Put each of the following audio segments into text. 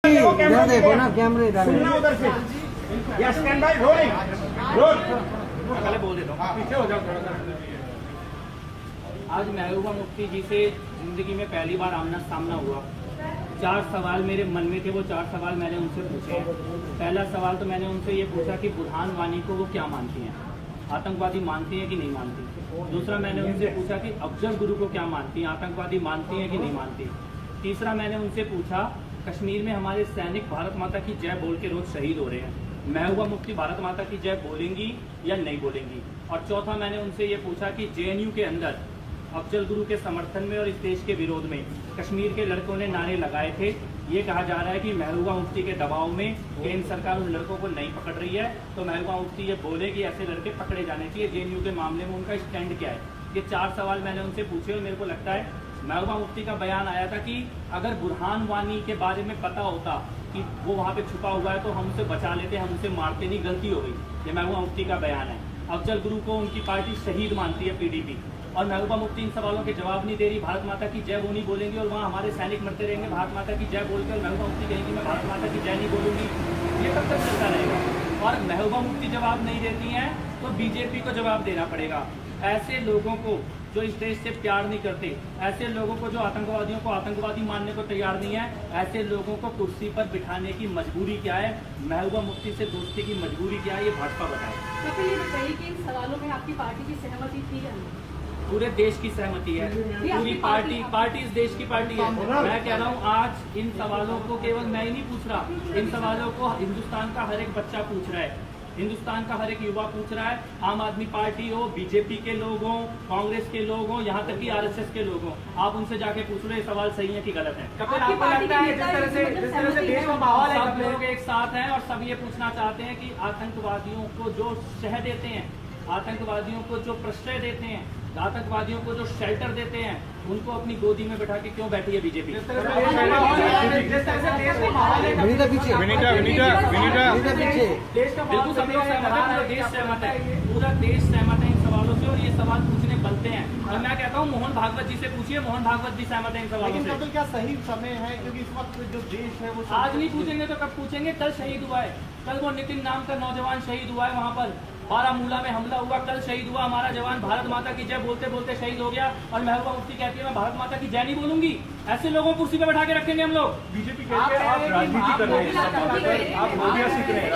देखो ना कैमरे सुनना उधर से। या स्टैंड बाय रोलिंग रोल। पहले बोल देता हूँ, पीछे हो जाओ थोड़ा सा। आज महबूबा मुफ्ती जी से जिंदगी में पहली बार आमना सामना हुआ। 4 सवाल मेरे मन में थे, वो 4 सवाल मैंने उनसे पूछे। पहला सवाल तो मैंने उनसे ये पूछा कि बुरहान वानी को वो क्या मानती हैं, आतंकवादी मानती हैं कि नहीं मानती। दूसरा मैंने उनसे पूछा कि अफजल गुरु को क्या मानती हैं, आतंकवादी मानती हैं कि नहीं मानती। तीसरा मैंने उनसे पूछा कश्मीर में हमारे सैनिक भारत माता की जय बोल के रोज शहीद हो रहे हैं, महबूबा मुफ्ती भारत माता की जय बोलेंगी या नहीं बोलेंगी। और चौथा मैंने उनसे ये पूछा कि जेएनयू के अंदर अफजल गुरु के समर्थन में और इस देश के विरोध में कश्मीर के लड़कों ने नारे लगाए थे। ये कहा जा रहा है कि महबूबा मुफ्ती के दबाव में केंद्र सरकार उन लड़कों को नहीं पकड़ रही है, तो महबूबा मुफ्ती ये बोले कि ऐसे लड़के पकड़े जाने चाहिए। जेएनयू के मामले में उनका स्टैंड क्या है। ये 4 सवाल मैंने उनसे पूछे और मेरे को लगता है महबूबा मुफ्ती का बयान आया था कि अगर बुरहान वानी के बारे में पता होता कि वो वहाँ पे छुपा हुआ है तो हम उसे बचा लेते, हम उसे मारते नहीं, गलती हो गई। ये महबूबा मुफ्ती का बयान है। अफजल गुरु को उनकी पार्टी शहीद मानती है पीडीपी, और महबूबा मुफ्ती इन सवालों के जवाब नहीं दे रही। भारत माता की जय वो नहीं बोलेंगी और वहाँ हमारे सैनिक मरते रहेंगे भारत माता की जय बोल के, और महबूबा मुफ्ती कहेंगी मैं भारत माता की जय नहीं बोलूंगी। ये कब तक चलता रहेगा। और महबूबा मुफ्ती जवाब नहीं देती हैं तो बीजेपी को जवाब देना पड़ेगा। ऐसे लोगों को जो इस देश से प्यार नहीं करते, ऐसे लोगों को जो आतंकवादियों को आतंकवादी मानने को तैयार नहीं है, ऐसे लोगों को कुर्सी पर बिठाने की मजबूरी क्या है, महबूबा मुफ्ती से दोस्ती की मजबूरी क्या है, ये भाजपा बताए। तो ये बताइए कि इन सवालों में आपकी पार्टी की सहमति थी या नहीं? पूरे देश की सहमति है, पूरी पार्टी इस देश की पार्टी है। मैं कह रहा हूँ आज इन सवालों को केवल मैं ही नहीं पूछ रहा, इन सवालों को हिंदुस्तान का हर एक बच्चा पूछ रहा है, हिंदुस्तान का हर एक युवा पूछ रहा है। आम आदमी पार्टी हो, बीजेपी के लोग हों, कांग्रेस के लोग हों, यहाँ तक कि आरएसएस के लोग हों, आप उनसे जाके पूछ लो ये सवाल सही है कि गलत है। आपको लगता है जिस तरह से देश का माहौल है, सब लोग एक साथ हैं और सब ये पूछना चाहते हैं कि आतंकवादियों को जो शह देते हैं, आतंकवादियों को जो प्रश्रय देते हैं, आतंकवादियों को जो शेल्टर देते हैं, उनको अपनी गोदी में बैठा के क्यों बैठी है बीजेपी। बिल्कुल सब लोग सहमत है, पूरा देश सहमत है, पूरा देश सहमत है इन सवालों से, और ये सवाल पूछने बनते हैं। और मैं कहता हूँ मोहन भागवत जी से पूछिए, मोहन भागवत भी सहमत है इन सवालों से। क्या सही समय है, क्योंकि इस वक्त जो देश है वो आज नहीं पूछेंगे तो कब पूछेंगे। कल शहीद हुआ है, कल वो नितिन नाम का नौजवान शहीद हुआ है, वहाँ पर बारामूला में हमला हुआ, कल शहीद हुआ हमारा जवान, भारत माता की जय बोलते बोलते शहीद हो गया। और महबूबा मुफ्ती कहती है मैं भारत माता की जय नहीं बोलूंगी। ऐसे लोगों को कुर्सी पे बैठा के रखेंगे हम लोग। बीजेपी कहते हैं आप राजनीति कर रहे हैं, आप मोदी सीख रहे हैं।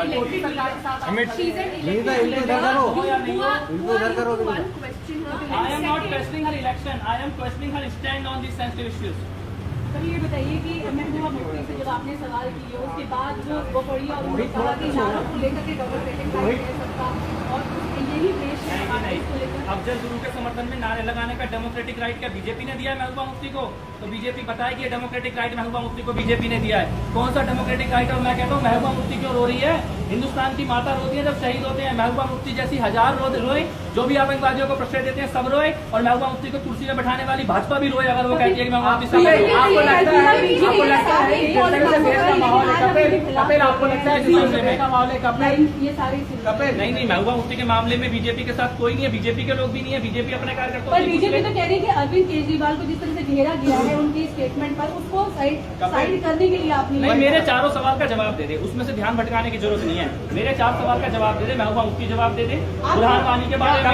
I am not questioning her election, I am questioning her stand on this sensitive issues. Sir ये बताइए कि महबूबा मुफ्ती से जब आपने सवाल किए उसके बाद जो वो पड़ी और उन्होंने कहा कि नारों को लेकर के डेमोक्रेटिक राइट है सबका, और यही पेश है इसको लेकर। अफजल गुरु के समर्थन में नारे लगाने का डेमोक्रेटिक राइट क्या बीजेपी ने दिया है महबूबा मुफ्ती को? तो बीजेपी बताए कि ये डेमोक्रेटिक राइट महबूबा मुफ्ती को बीजेपी ने दिया है। कौन सा डेमोक्रेटिक राइट? और मैं कहता हूँ महबूबा मुफ्ती क्यों रो रही है? हिंदुस्तान की माता रोती है जब शहीद होते हैं, महबूबा मुफ्ती जैसी हजार रोए, जो भी आतंकवादियों को प्रश्रय देते हैं सब रोए, और महबूबा मुफ्ती को कुर्सी में बैठाने वाली भाजपा भी रोए अगर वो कहती है कि महबूबा मुफ्ती आपको लगता है कि जिस तरह से देश का माहौल है, कपिल आपको लगता है जिस तरह से देश का माहौल है, कपिल नहीं, महबूबा मुफ्ती के मामले में बीजेपी के साथ कोई नहीं है, बीजेपी के लोग भी नहीं है, बीजेपी अपने कार्यकर्ताओं पर बीजेपी तो कह रही है कि अरविंद केजरीवाल को जिस तरह से घेरा गया है उनकी स्टेटमेंट पर, उसको साइड करने के लिए आपने नहीं, मेरे 4 सवाल का जवाब दे दे, उसमें से ध्यान भटकाने की जरूरत नहीं है। मेरे 4 सवाल का जवाब दे दे, महबूबा मुफ्ती जवाब दे दे, बुरहान वानी के बारे में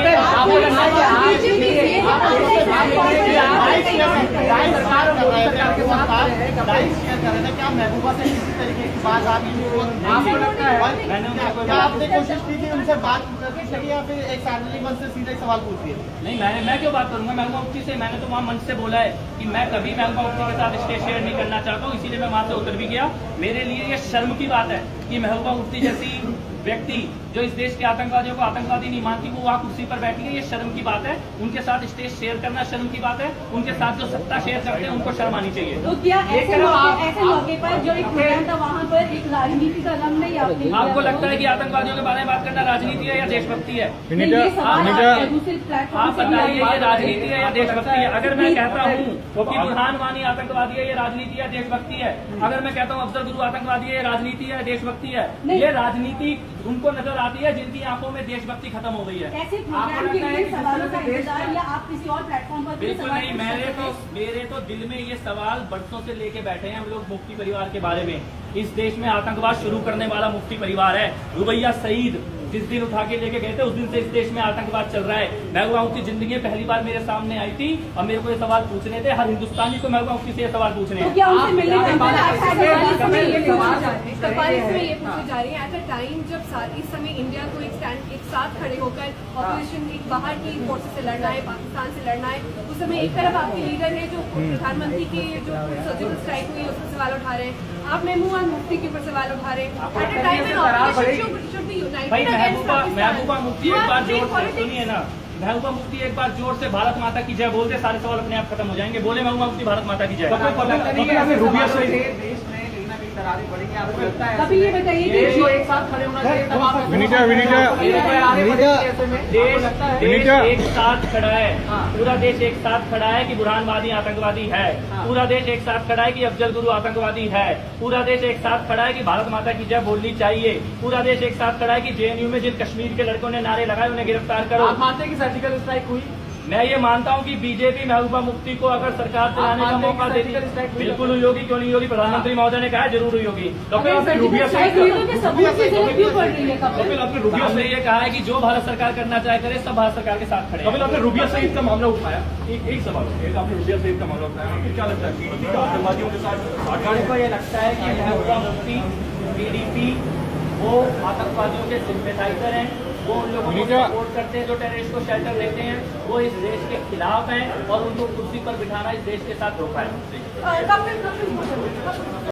क्या महबूबा से किसी तरीके की बात आपने कोशिश की थी उनसे बात करके चलिए, या फिर एक सार्वजनिक मंच से सीधे सवाल पूछ दिए? नहीं, मैं क्यों बात करूंगा महबूबा मुफ्ती से? मैंने तो वहाँ मंच से बोला है कि मैं कभी महबूबा मुफ्ती के साथ स्टेज शेयर नहीं करना चाहता हूँ, इसीलिए मैं वहाँ से उतर भी गया। मेरे लिए ये शर्म की बात है कि महबूबा मुफ्ती जैसी व्यक्ति जो इस देश के आतंकवादियों को आतंकवादी नहीं मानती, वो वहाँ कुर्सी पर बैठी है, ये शर्म की बात है। उनके साथ स्टेज शेयर करना शर्म की बात है, उनके साथ जो सत्ता शेयर करते हैं उनको शर्म आनी चाहिए। तो क्या ऐसे मौके पर जो एक प्रोग्राम था वहाँ पर एक राजनीति का रंग नहीं आपको लगता है कि आतंकवादियों के बारे में बात करना राजनीति है या देशभक्ति है? आप बताइए ये राजनीति है या देशभक्ति है? अगर मैं कहता हूँ कि बुरहान वानी आतंकवादी है, ये राजनीति है देशभक्ति है? अगर मैं कहता हूँ अफजल गुरु आतंकवादी है, ये राजनीति है देशभक्ति है? ये राजनीति उनको नजर आती है जिनकी आंखों में देशभक्ति खत्म हो गई है। ऐसे आपको प्रोग्राम के लगता है लिए कि सवालों का देश का- इंतजार या आप किसी और प्लेटफॉर्म पर भी बिल्कुल सवाल नहीं, पूछ सकते हैं? मेरे तो दिल में ये सवाल बरसों से लेके बैठे हैं हम लोग मुफ्ती परिवार के बारे में। इस देश में आतंकवाद शुरू करने वाला मुफ्ती परिवार है। रुबैया सईद जिस दिन उठा के लेके गए थे उस दिन से इस देश में आतंकवाद चल रहा है। महबूबा मुफ्ती जिंदगी में पहली बार मेरे सामने आई थी और मेरे को ये सवाल पूछने थे। हर हिंदुस्तानी को महबूबा मुफ्ती से ये सवाल पूछने तो हैं। क्या उनसे मिलने का आप- इंतजार आप शायद आप- में ये पूछा आप- जा रहे हैं? कपालिस में ये पूछी जा रही है एट अ टाइम जब इस समय इंडिया को एक साथ खड़े होकर ऑपोजिशन एक बाहर की फोर्सेस से लड़ना है, पाकिस्तान से लड़ना है। उस समय एक तरफ आपके लीडर है जो प्रधानमंत्री की जो सर्जिकल स्ट्राइक हुई है उस पर सवाल उठा रहे हैं, आप महबूबा मुफ्ती के ऊपर सवाल उठा रहे हैं। आपको एट अ लगता है टाइम कि एन दरार ऑपोजिशन बढ़ेगी? शुड बी भाई यूनाइटेड अगेंस्ट महबूबा मुफ्ती एक बार जोर से पाकिस्तान। सुनिए ना, महबूबा मुफ्ती एक बार जोर से भारत माता की जय बोलते सारे सवाल अपने आप खत्म हो जाएंगे। बोले महबूबा मुफ्ती भारत माता की जय। आपको लगता नहीं है कपिल, ऐसे रुबिया सवालों से- से देश में कहीं ना कहीं दरारें बढ़ेंगी? आपको लगता है कभी ये बताइए कि देश को एक साथ खड़े होना चाहिए तब आप विनीता, विनीता, दरारें बढ़ेंगी ऐसे में? देश आपको लगता है देश एक साथ खड़ा है। हाँ। पूरा देश एक साथ खड़ा है कि बुरहानवादी आतंकवादी है। हाँ। पूरा देश एक साथ खड़ा है कि अफजल गुरु आतंकवादी है। पूरा देश एक साथ खड़ा है कि भारत माता की जय बोलनी चाहिए। पूरा देश एक साथ खड़ा है कि जेएनयू में जिन कश्मीर के लड़कों ने नारे लगाए उन्हें गिरफ्तार करो। आप मानते हैं कि सर्जिकल स्ट्राइक हुई? मैं ये मानता हूँ कि बीजेपी महबूबा मुफ्ती को अगर सरकार चलाने का मानते हैं मौका कि देती सर्जिकल स्ट्राइक हुई? बिल्कुल हुई होगी, क्यों नहीं होगी। प्रधानमंत्री महोदय ने कहा है जरूर हुई होगी। अगर सर्जिकल स्ट्राइक हुई तो क्या सबूत की जरूरत क्यों पड़ रही है कपिल? आपने रुबिया से ये कहा है कि जो भारत सरकार करना चाहे करे, सब भारत सरकार के साथ खड़े हैं। कपिल, आपने रुबिया सईद का मामला उठाया। एक सवाल, एक आपने रुबिया सईद का मामला उठाया, आपको क्या लगता है पीडीपी का आतंकवादियों के साथ मुझको ये लगता है कि महबूबा मुफ्ती पीडीपी वो आतंकवादियों के सिंपैथाइजर हैं, वो उन लोगों को सपोर्ट करते हैं जो टेररिस्ट को शेल्टर देते हैं, वो इस देश के खिलाफ हैं और उनको कुर्सी पर बिठाना इस देश के साथ धोखा है। कपिल